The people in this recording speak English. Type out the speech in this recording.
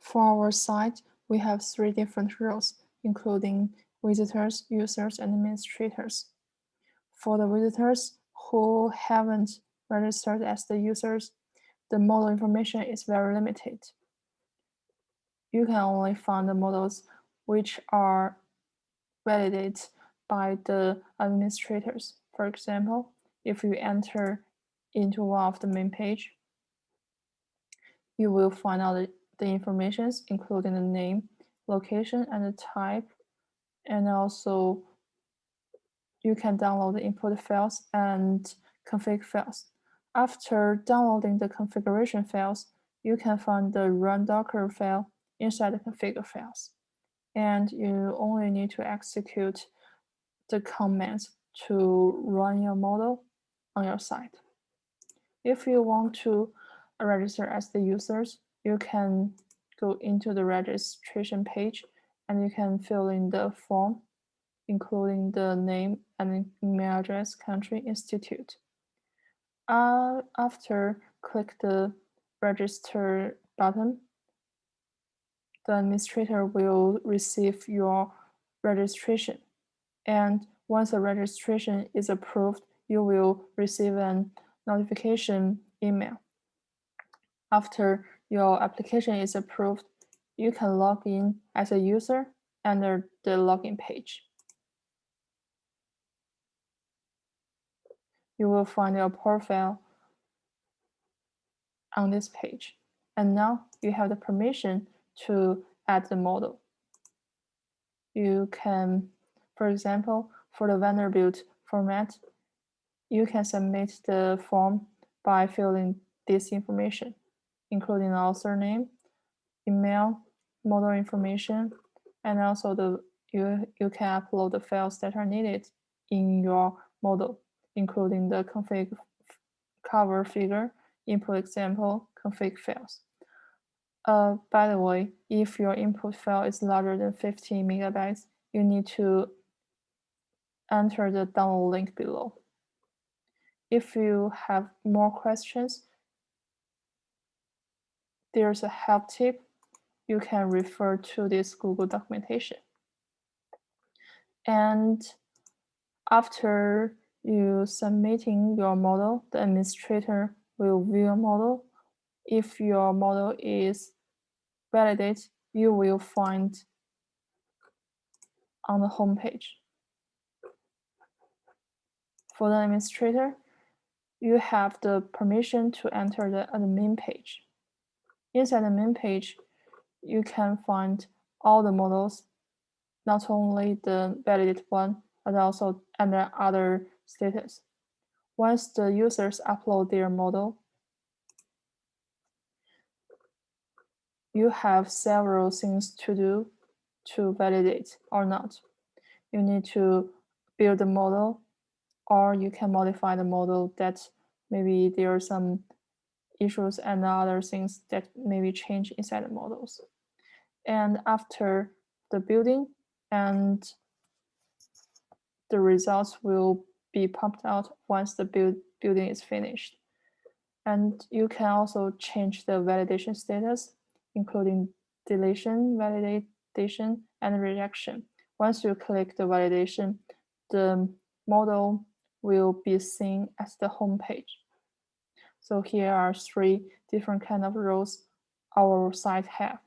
For our site, we have 3 different roles, including visitors, users, and administrators. For the visitors who haven't registered as the users, the model information is very limited. You can only find the models which are validated by the administrators. For example, if you enter into one of the main page, you will find out the information, including the name, location, and the type, and also you can download the input files and config files. After downloading the configuration files, you can find the run Docker file inside the configure files. And you only need to execute the commands to run your model on your site. If you want to register as the users, you can go into the registration page and you can fill in the form, including the name and email address, country, institute. After click the register button, the administrator will receive your registration. And once the registration is approved, you will receive an notification email. After your application is approved, you can log in as a user under the login page. You will find your profile on this page. And now you have the permission to add the model. You can, for example, for the Vanderbilt format, you can submit the form by filling this information, including the author name, email, model information, and also you can upload the files that are needed in your model, including the config cover figure, input example, config files. By the way, if your input file is larger than 15 megabytes, you need to enter the download link below. If you have more questions, there's a help tip. You can refer to this Google documentation. And after you submitting your model, the administrator will view your model. If your model is validated, you will find on the home page. For the administrator, you have the permission to enter the admin page. Inside the main page, you can find all the models, not only the validated one, but also under other status. Once the users upload their model, you have several things to do to validate or not. You need to build the model, or you can modify the model that maybe there are some issues and other things that maybe change inside the models. And after the building, and the results will be pumped out once the building is finished. And you can also change the validation status, including deletion, validation, and rejection. Once you click the validation, the model will be seen as the home page. So here are 3 different kind of roles our site have.